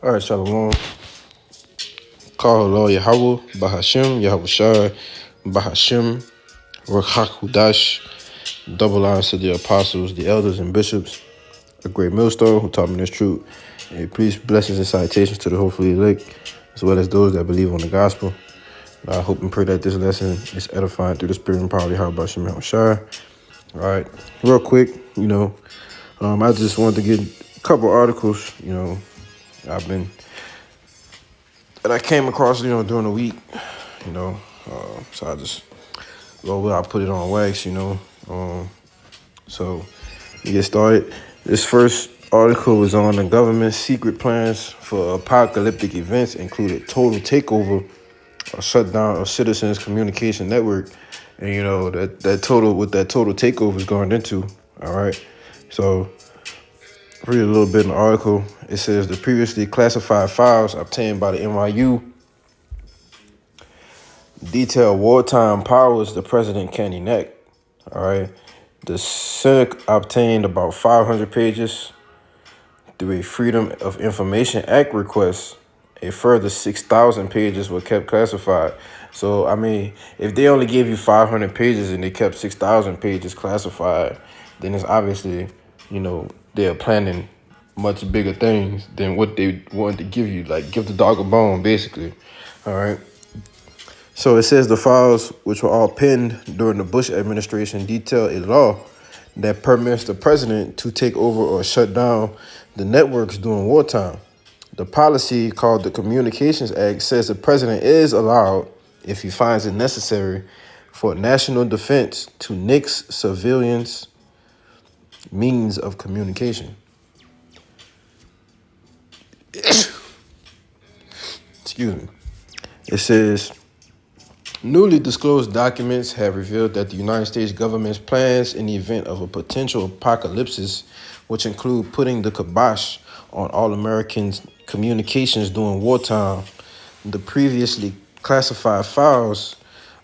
All right, Shalom. Call Yahweh, Bahashim, Yahweh Shai, Bahashim, Ruach HaKodesh, double honors to the apostles, the elders, and bishops, a great millstone who taught me this truth. And peace, blessings, and salutations to the hopefully elect, as well as those that believe on the gospel. I hope and pray that this lesson is edifying through the spirit and power of Yahweh Bahashim, Yahweh Shai. All right, real quick, I just wanted to get a couple articles, I've been that I came across, during the week, so I just, I put it on wax, So to get started, this first article was on the government's secret plans for apocalyptic events included total takeover or shutdown of citizens' communication network, and that total takeover is going into. All right, so read a little bit in the article. It says the previously classified files obtained by the NYU detail wartime powers the president can enact. All right. The Senate obtained about 500 pages through a Freedom of Information Act request. A further 6,000 pages were kept classified. So, if they only gave you 500 pages and they kept 6,000 pages classified, then it's obviously, they're planning much bigger things than what they wanted to give you. Like, give the dog a bone, basically. All right. So it says the files, which were all penned during the Bush administration, detail a law that permits the president to take over or shut down the networks during wartime. The policy, called the Communications Act, says the president is allowed, if he finds it necessary, for national defense to nix civilians' means of communication. Excuse me. It says, newly disclosed documents have revealed that the United States government's plans in the event of a potential apocalypse, which include putting the kibosh on all Americans' communications during wartime. The previously classified files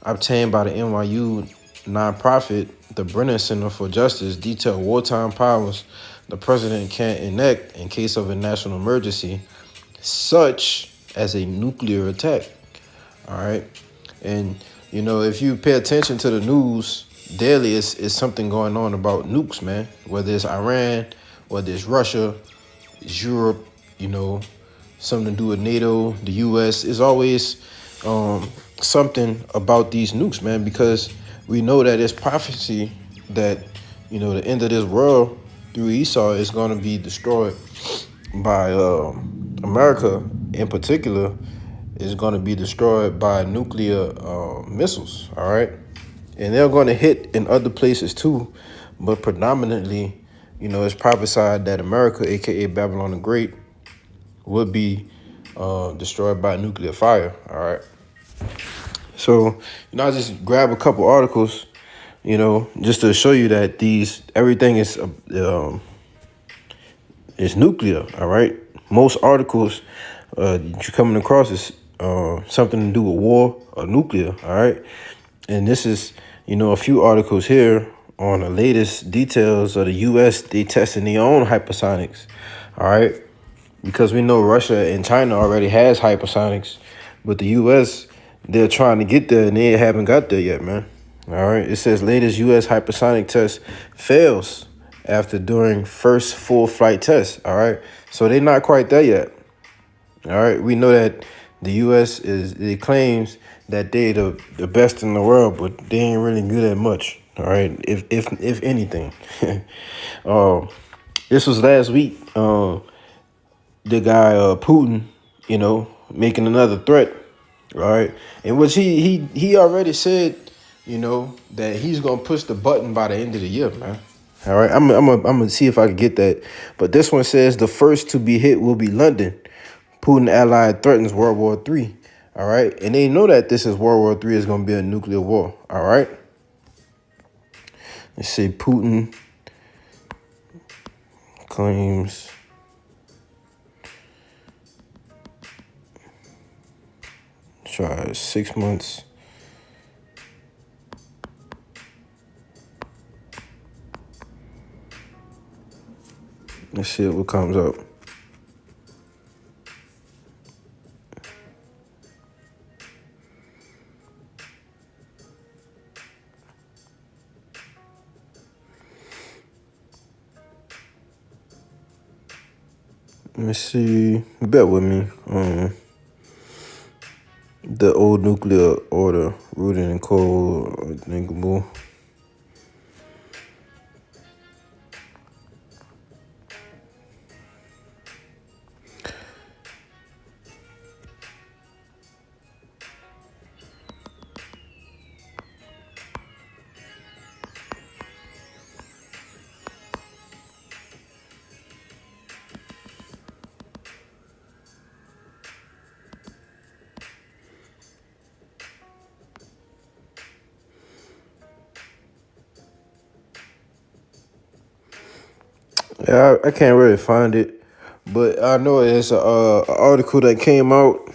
obtained by the NYU nonprofit, the Brennan Center for Justice, detail wartime powers the president can enact in case of a national emergency, such as a nuclear attack. All right. And, if you pay attention to the news daily, it's something going on about nukes, man. Whether it's Iran, whether it's Russia, it's Europe, something to do with NATO, the U.S. It's always something about these nukes, man, because we know that it's prophecy that, the end of this world through Esau is going to be destroyed by America in particular. Is going to be destroyed by nuclear missiles, all right? And they're going to hit in other places too, but predominantly, it's prophesied that America, a.k.a. Babylon the Great, would be destroyed by nuclear fire, all right? So, I just grab a couple articles, just to show you that everything is nuclear, all right? Most articles you're coming across is something to do with war or nuclear, all right? And this is, a few articles here on the latest details of the U.S. They testing their own hypersonics, all right? Because we know Russia and China already has hypersonics, but the U.S., they're trying to get there and they haven't got there yet, man. All right, it says latest U.S. hypersonic test fails after during first full flight test, all right? So they're not quite there yet, all right? We know that the U.S. it claims that they the best in the world, but they ain't really good at much. All right, if anything. This was last week. The guy Putin, making another threat. All right, in which he already said, that he's gonna push the button by the end of the year, man. All right, I'm gonna see if I can get that. But this one says the first to be hit will be London. Putin ally threatens World War III. All right. And they know that this is World War III is going to be a nuclear war. All right. Let's see. Putin claims try 6 months. Let's see what comes up. Let me see. Bear with me. The old nuclear order, rooted in cold, unthinkable. Yeah, I can't really find it, but I know it's a article that came out.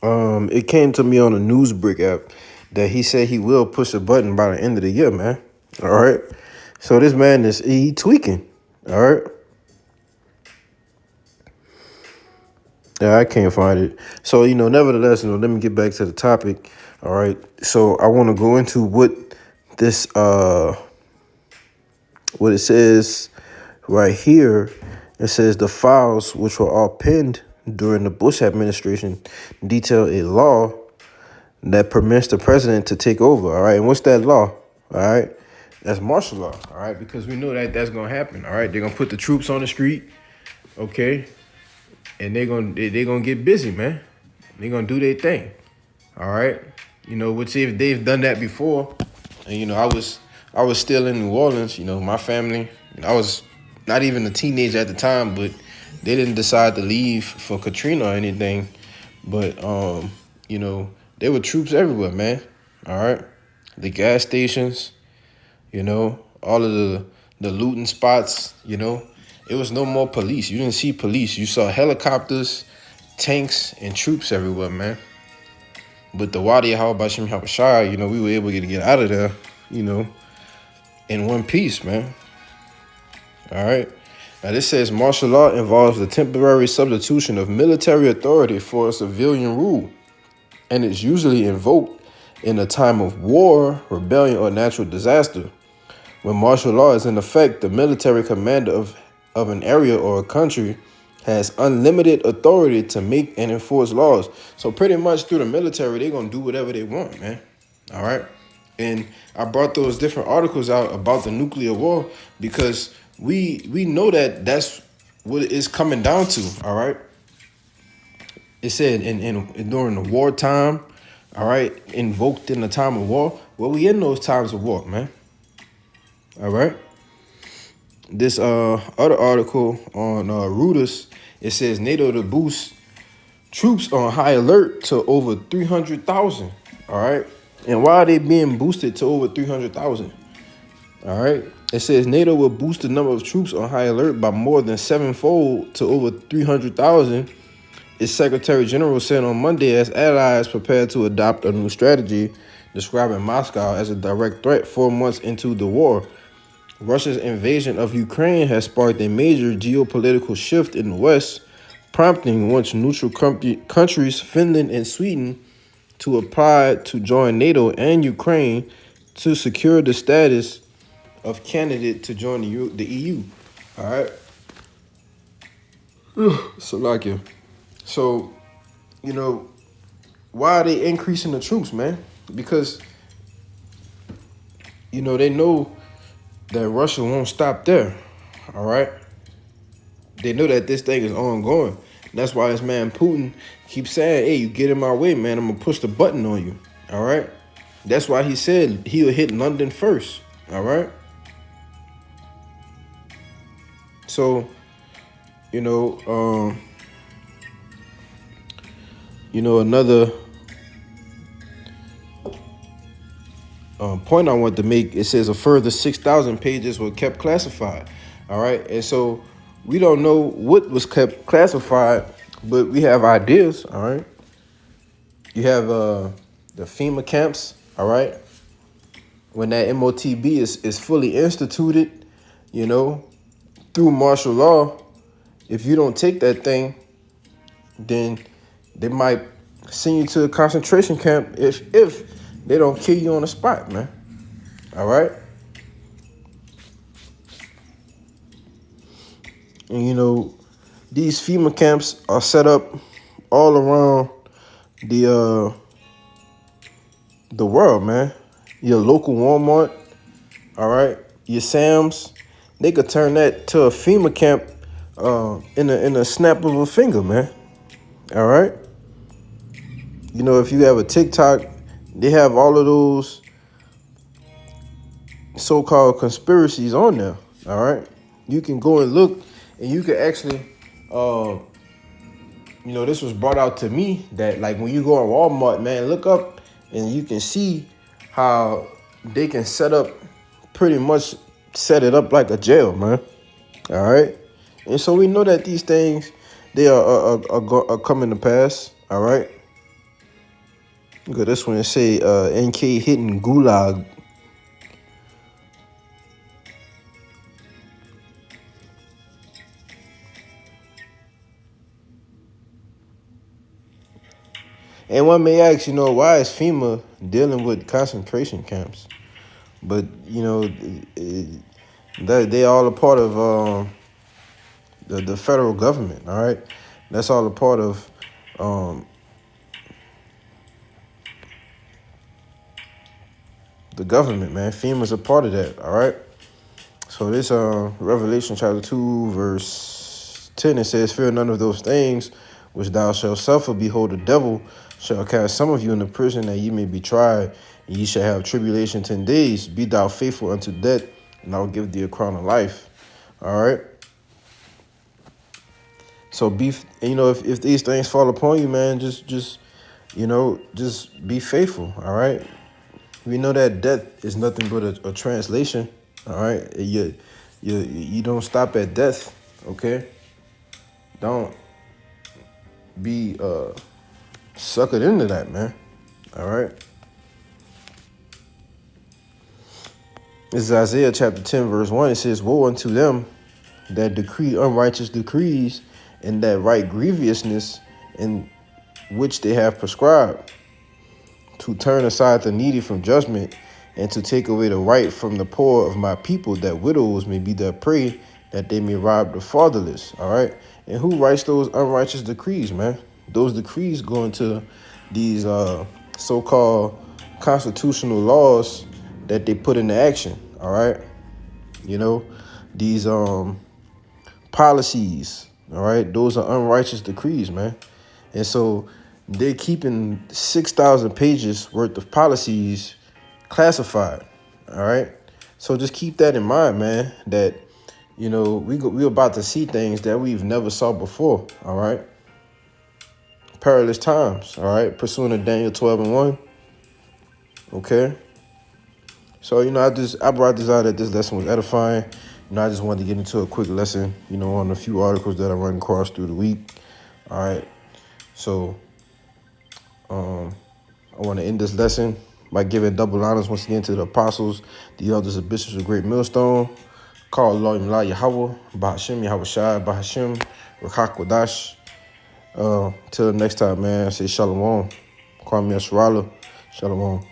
It came to me on a Newsbreak app that he said he will push a button by the end of the year, man. All right. So this man is he tweaking. All right. Yeah, I can't find it. So, nevertheless, let me get back to the topic. All right. So I want to go into this what it says right here. It says the files, which were all penned during the Bush administration, detail a law that permits the president to take over. All right. And what's that law? All right. That's martial law. All right. Because we know that that's going to happen. All right. They're going to put the troops on the street. Okay. And they're gonna get busy, man. They're gonna do their thing. All right. Which if they've done that before. And I was still in New Orleans, my family. I was not even a teenager at the time, but they didn't decide to leave for Katrina or anything. But there were troops everywhere, man. All right. The gas stations, all of the looting spots, It was no more police. You didn't see police. You saw helicopters, tanks, and troops everywhere, man. But the Wadi Bashim Habashai, we were able to get out of there, in one piece, man. All right. Now, this says martial law involves the temporary substitution of military authority for a civilian rule, and it's usually invoked in a time of war, rebellion, or natural disaster. When martial law is in effect, the military commander of an area or a country has unlimited authority to make and enforce laws. So pretty much through the military, they're going to do whatever they want, man. All right. And I brought those different articles out about the nuclear war because we know that that's what it's coming down to. All right. It said in during the wartime, all right, invoked in the time of war. Well, we in those times of war, man. All right. This other article on Reuters, it says NATO to boost troops on high alert to over 300,000. All right. And why are they being boosted to over 300,000? All right. It says NATO will boost the number of troops on high alert by more than sevenfold to over 300,000. Its Secretary General said on Monday as allies prepare to adopt a new strategy describing Moscow as a direct threat 4 months into the war. Russia's invasion of Ukraine has sparked a major geopolitical shift in the West, prompting once neutral countries, Finland and Sweden, to apply to join NATO and Ukraine to secure the status of candidate to join the EU. All right. Slovakia. So, why are they increasing the troops, man? Because, they know that Russia won't stop there, all right? They know that this thing is ongoing. That's why this man Putin keeps saying, hey, you get in my way, man, I'm going to push the button on you, all right? That's why he said he'll hit London first, all right? So, another point I want to make, it says a further 6,000 pages were kept classified. All right. And so we don't know what was kept classified, but we have ideas. All right. You have the FEMA camps. All right. When that MOTB is fully instituted, through martial law, if you don't take that thing, then they might send you to a concentration camp if they don't kill you on the spot, man. All right? And, These FEMA camps are set up all around the world, man. Your local Walmart, all right, your Sam's, they could turn that to a FEMA camp in a snap of a finger, man. All right. You know, if you have a TikTok, they have all of those so-called conspiracies on there. All right. You can go and look, and you can actually, this was brought out to me that like when you go on Walmart, man, look up and you can see how they can pretty much set it up like a jail, man. All right. And so we know that these things, they are coming to pass. All right. Look at this one. It say NK hitting gulag. And one may ask, why is FEMA dealing with concentration camps? But, they all a part of the federal government, all right? That's all a part of the government, man. FEMA's a part of that, all right? So this Revelation chapter 2, verse 10, it says, fear none of those things which thou shalt suffer. Behold, the devil shall cast some of you into prison, that ye may be tried, and ye shall have tribulation 10 days. Be thou faithful unto death, and I will give thee a crown of life. All right. So if these things fall upon you, man, just be faithful. All right. We know that death is nothing but a translation. All right. You don't stop at death. Okay. Don't be suckered into that, man. All right. This is Isaiah chapter 10, verse 1. It says, woe unto them that decree unrighteous decrees, and that write grievousness in which they have prescribed, to turn aside the needy from judgment, and to take away the right from the poor of my people, that widows may be their prey, that they may rob the fatherless. All right. And who writes those unrighteous decrees, man? Those decrees go into these so-called constitutional laws that they put into action. All right. These policies. All right. Those are unrighteous decrees, man. And so they're keeping 6,000 pages worth of policies classified. All right. So just keep that in mind, man, that, we're about to see things that we've never saw before. All right. Perilous times. All right. Pursuing to Daniel 12:1. Okay. So, I brought this out that this lesson was edifying. I just wanted to get into a quick lesson, on a few articles that I run across through the week. All right. So, I want to end this lesson by giving double honors once again to the apostles, the elders, and bishops of Great Millstone. Call Allah Yahweh, Bahashim, Yahweh Shai, Bahashim, Rakak Wadash. Till the next time, man, I say Shalom. Kwame Asrala. Shalom.